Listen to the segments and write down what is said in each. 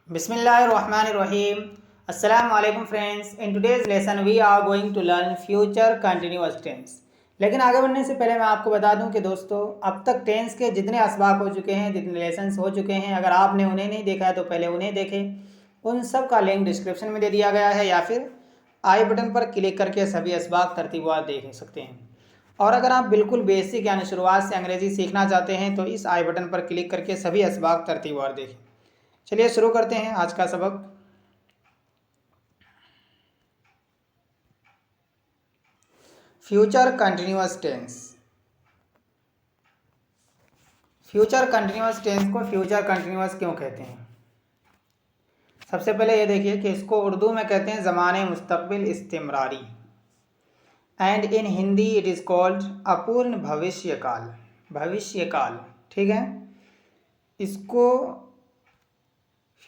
Bismillahirrahmanirrahim. Assalamu alaikum friends. In today's lesson we are going to learn future continuous tense. लेकिन आगे बढ़ने से पहले मैं आपको बता दूं कि दोस्तों अब तक टेंस के जितने असबाक हो चुके हैं, जितने लेसन्स हो चुके हैं, अगर आपने उन्हें नहीं देखा है तो पहले उन्हें देखें। उन सब का लिंक डिस्क्रिप्शन में दे दिया गया है या फिर आई बटन पर क्लिक करके सभी असबाक तरतीबवार देख सकते हैं। और अगर आप बिल्कुल बेसिक यानी शुरुआत से अंग्रेज़ी सीखना चाहते हैं तो इस आई बटन पर क्लिक करके सभी असबाक तरतीबवार देखें। चलिए शुरू करते हैं आज का सबक। Future continuous tense. Future continuous tense को फ्यूचर कंटिन्यूअस क्यों कहते हैं? सबसे पहले ये देखिए कि इसको उर्दू में कहते हैं ज़माने मुस्तक़बिल इस्तिमरारी and in Hindi it is called अपूर्ण भविष्यकाल। भविष्यकाल, ठीक है। इसको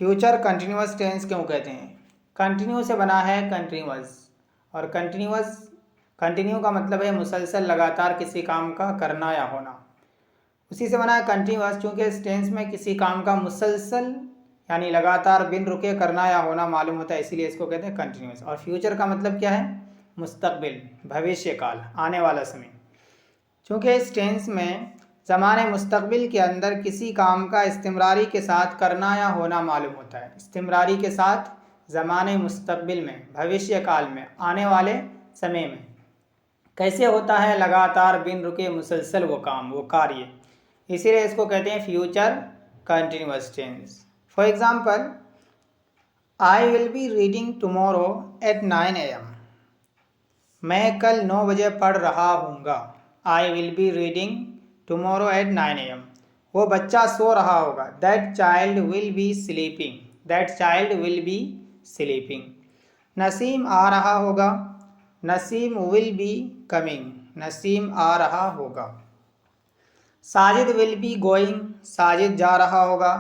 फ्यूचर कंटिन्यूअस टेंस क्यों कहते हैं? कंटिन्यू से बना है कंटिन्यूअस, और कंटिन्यू का मतलब है मुसलसल लगातार किसी काम का करना या होना। उसी से बना है कंटिन्यूअस, चूँकि इस टेंस में किसी काम का मुसलसल यानी लगातार बिन रुके करना या होना मालूम होता है, इसीलिए इसको कहते हैं कंटिन्यूअस। और फ्यूचर का मतलब क्या है? मुस्तकबिल, भविष्य काल, आने वाला समय। चूँकि इस टेंस में ज़माने मुस्तकबिल के अंदर किसी काम का इस्तिमरारी के साथ करना या होना मालूम होता है। इस्तिमरारी के साथ ज़माने मुस्तकबिल में, भविष्य काल में, आने वाले समय में कैसे होता है? लगातार बिन रुके मुसलसल वो काम, वो कार्य, इसीलिए इसको कहते हैं future continuous tense. For example, I will be reading tomorrow at 9 AM। मैं कल 9 बजे पढ़ रहा हूँगा। I will be reading tomorrow at 9 AM। वो बच्चा सो रहा होगा। That child will be sleeping. That child will be sleeping. Naseem आ रहा होगा। Naseem will be coming. Naseem आ रहा होगा। Sajid will be going. Sajid जा रहा होगा।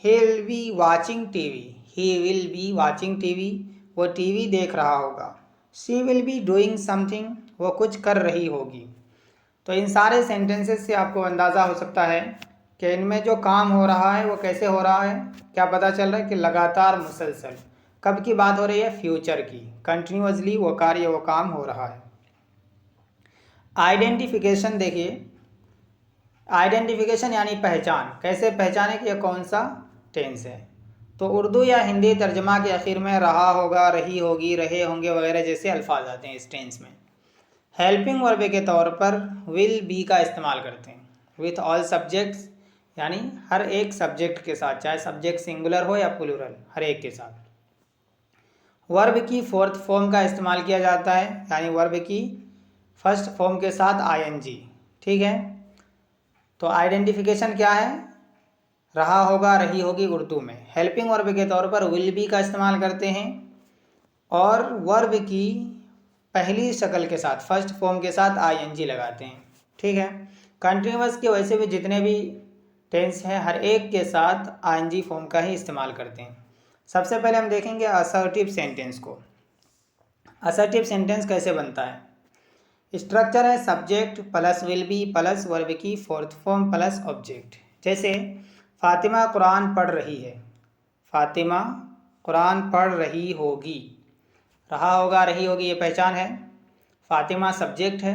He will be watching TV. He will be watching TV. वो टीवी देख रहा होगा। She will be doing something. वो कुछ कर रही होगी। तो इन सारे सेंटेंसेस से आपको अंदाज़ा हो सकता है कि इनमें जो काम हो रहा है वो कैसे हो रहा है। क्या पता चल रहा है कि लगातार, मुसलसल। कब की बात हो रही है? फ्यूचर की। कंटिन्यूअसली वो कार्य, वो काम हो रहा है। आइडेंटिफिकेशन देखिए, आइडेंटिफिकेशन यानी पहचान। कैसे पहचाने कि यह कौन सा टेंस है? तो उर्दू या हिंदी तर्जमा के आखिर में रहा होगा, रही होगी, रहे होंगे वगैरह जैसे अल्फाज आते हैं इस टेंस में। हेल्पिंग वर्ब के तौर पर विल बी का इस्तेमाल करते हैं विथ ऑल सब्जेक्ट्स, यानी हर एक सब्जेक्ट के साथ, चाहे सब्जेक्ट सिंगुलर हो या प्लूरल, हर एक के साथ। वर्ब की फोर्थ फॉर्म का इस्तेमाल किया जाता है, यानी वर्ब की फर्स्ट फॉर्म के साथ आईएनजी, ठीक है। तो आइडेंटिफिकेशन क्या है? रहा होगा, रही होगी उर्दू में। हेल्पिंग वर्ब के तौर पर विल बी का इस्तेमाल करते हैं, और वर्ब की पहली शक्ल के साथ, फर्स्ट फॉर्म के साथ आईएनजी लगाते हैं, ठीक है। कंटिन्यूअस के वैसे भी जितने भी टेंस हैं हर एक के साथ आईएनजी फॉर्म का ही इस्तेमाल करते हैं। सबसे पहले हम देखेंगे असर्टिव सेंटेंस को। असर्टिव सेंटेंस कैसे बनता है? स्ट्रक्चर है subject plus will be plus verb की फोर्थ फॉर्म प्लस ऑब्जेक्ट। जैसे फातिमा कुरान पढ़ रही है। फातिमा कुरान पढ़ रही होगी। रहा होगा, रही होगी, ये पहचान है। फातिमा सब्जेक्ट है,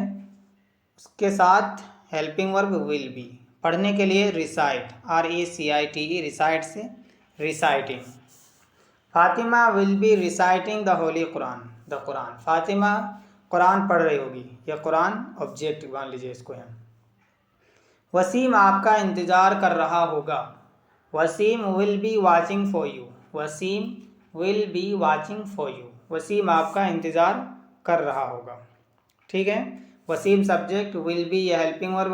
उसके साथ हेल्पिंग वर्ब विल बी। पढ़ने के लिए रिसाइट, RECITE, रिसाइट से reciting. Fatima will be reciting the Holi Quran, the Quran. Fatima Quran पढ़ रही होगी, यह कुरान ऑब्जेक्ट मान लीजिए इसको हम। वसीम आपका इंतज़ार कर रहा होगा। Waseem will be watching for you. Waseem will be watching for you. Waseem आपका इंतज़ार कर रहा होगा, ठीक है। वसीम सब्जेक्ट, विल बी ये helping verb,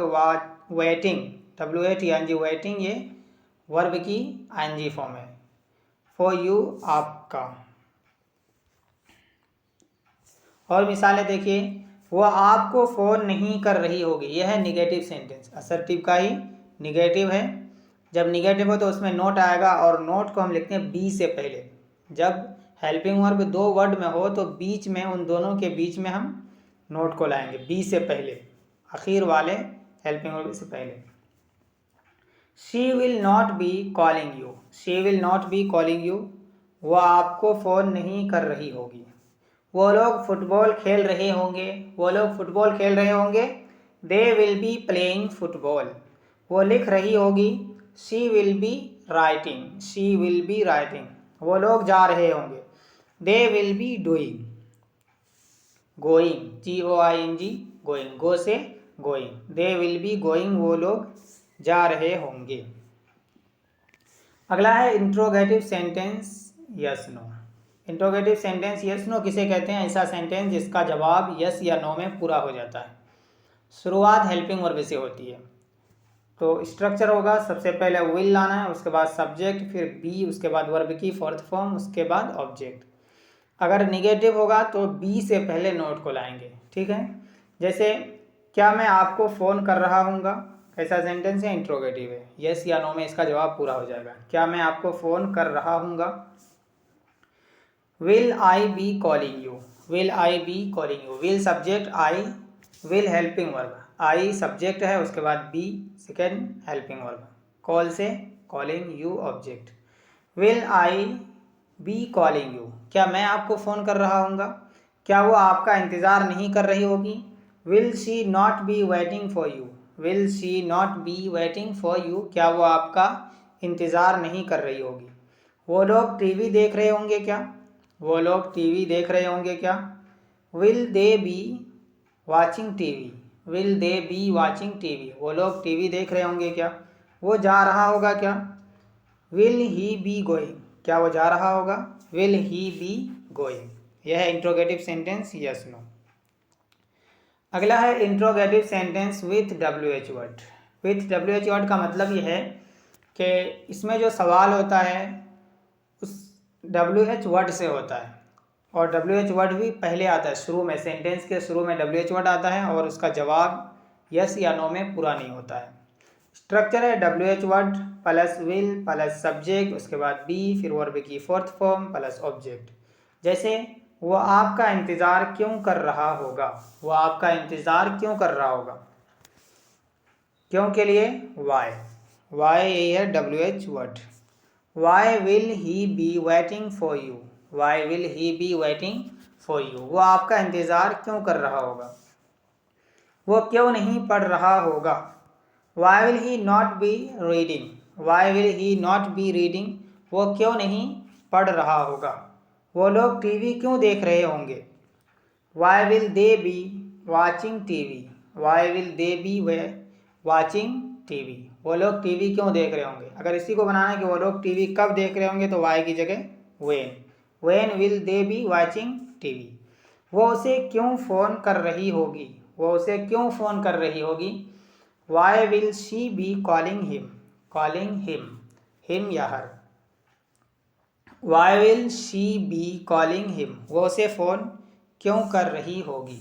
waiting, WATING waiting ये वर्ब की ING फॉर्म है। फॉर यू आपका। और मिसालें देखिए, वह आपको फ़ोन नहीं कर रही होगी, यह है निगेटिव सेंटेंस। असर्टिव का ही निगेटिव है। जब निगेटिव हो तो उसमें नोट आएगा, और नोट को हम लिखते हैं बी से पहले। जब हेल्पिंग वर्ब दो वर्ड में हो तो बीच में, उन दोनों के बीच में हम नोट को लाएंगे बी से पहले, आखिर वाले हेल्पिंग वर्ब से पहले। She will not B calling you, she will not B calling you, वह आपको फ़ोन नहीं कर रही होगी। वो लोग फुटबॉल खेल रहे होंगे, वो लोग फुटबॉल खेल रहे होंगे। They will be playing football, वो लिख रही होगी। She will be writing, she will be writing, वो लोग जा रहे होंगे। They will be doing, going, GOING, going, go से going, they will be going, वो लोग जा रहे होंगे। अगला है interrogative sentence yes no. Interrogative sentence yes no किसे कहते हैं? ऐसा सेंटेंस जिसका जवाब यस या नो में पूरा हो जाता है। शुरुआत हेल्पिंग वर्ब से होती है। तो स्ट्रक्चर होगा, सबसे पहले विल लाना है, उसके बाद सब्जेक्ट, फिर बी, उसके बाद वर्ब की फोर्थ फॉर्म, उसके बाद ऑब्जेक्ट। अगर निगेटिव होगा तो बी से पहले नोट को लाएंगे, ठीक है। जैसे क्या मैं आपको फ़ोन कर रहा हूँगा, कैसा सेंटेंस है? इंट्रोगेटिव है। यस या नो में इसका जवाब पूरा हो जाएगा। क्या मैं आपको फ़ोन कर रहा हूँगा। Will I be calling you, will I be calling you, will subject, I will helping verb, I subject है, उसके बाद be second helping verb, call से calling, you object. Will I be calling you, क्या मैं आपको phone कर रहा हूँगा। क्या वो आपका इंतज़ार नहीं कर रही होगी। Will she not be waiting for you, will she not be waiting for you, क्या वो आपका इंतज़ार नहीं कर रही होगी। वो लोग टीवी देख रहे होंगे क्या, वो लोग टीवी देख रहे होंगे क्या। Will they be watching TV, will they be watching TV, वो लोग टीवी देख रहे होंगे क्या। वो जा रहा होगा क्या। विल ही बी गोइंग, क्या वो जा रहा होगा। विल ही बी गोइंग, यह है इंट्रोगेटिव सेंटेंस यस नो। अगला है interrogative sentence with WH word. With WH word का मतलब यह है कि इसमें जो सवाल होता है उस WH वर्ड से होता है, और WH वर्ड भी पहले आता है शुरू में, सेंटेंस के शुरू में WH वर्ड आता है और उसका जवाब यस या नो में पूरा नहीं होता है। स्ट्रक्चर है WH word plus will plus subject, उसके बाद बी, फिर वर्ब की फोर्थ फॉर्म प्लस ऑब्जेक्ट। जैसे वो आपका इंतज़ार क्यों कर रहा होगा, वो आपका इंतज़ार क्यों कर रहा होगा। क्यों के लिए वाई, वाई यही है WH word. Why will he be waiting for you, why will he be waiting for you, वो आपका इंतज़ार क्यों कर रहा होगा। वो क्यों नहीं पढ़ रहा होगा। Why will he not be reading, why will he not be reading, वो क्यों नहीं पढ़ रहा होगा। वो लोग टीवी क्यों देख रहे होंगे। Why will they be watching TV, why will they be watching TV, वो लोग टीवी क्यों देख रहे होंगे। अगर इसी को बनाना है कि वो लोग टीवी कब देख रहे होंगे तो वाई की जगह when will they be watching TV. वो उसे क्यों फ़ोन कर रही होगी, वो उसे क्यों फ़ोन कर रही होगी। Why will she be calling him, him या her. Why will she be calling him, वो उसे फ़ोन क्यों कर रही होगी।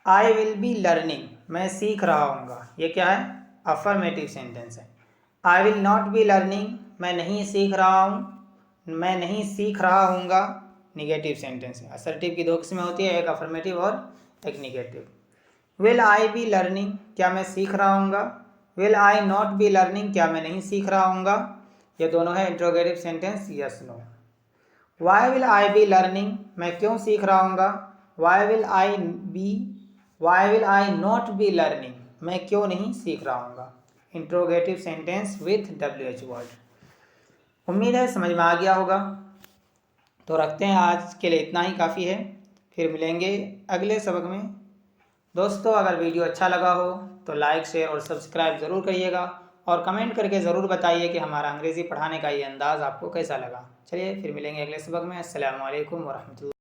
आई विल बी लर्निंग, मैं सीख रहा हूँगा, ये क्या है, अफर्मेटिव सेंटेंस है। I will not be learning, मैं नहीं सीख रहा हूँ, मैं नहीं सीख रहा हूँगा, निगेटिव सेंटेंस है। असर्टिव की दो किस्में होती है, एक अफर्मेटिव और एक negative. Will I be learning, क्या मैं सीख रहा हूँगा। Will I not be learning, क्या मैं नहीं सीख रहा हूँगा। ये दोनों है interrogative sentence yes no. Why will I be learning, मैं क्यों सीख रहा हूँगा। Y will I not be learning, मैं क्यों नहीं सीख रहा हूँगा। Interrogative sentence with WH word. उम्मीद है समझ में आ गया होगा। तो रखते हैं, आज के लिए इतना ही काफ़ी है, फिर मिलेंगे अगले सबक में। दोस्तों अगर वीडियो अच्छा लगा हो तो लाइक शेयर और सब्सक्राइब ज़रूर करिएगा, और कमेंट करके ज़रूर बताइए कि हमारा अंग्रेज़ी पढ़ाने का ये अंदाज़ आपको कैसा लगा। चलिए फिर मिलेंगे अगले सबक में। अस्सलामु अलैकुम वरहमतुल्लाह।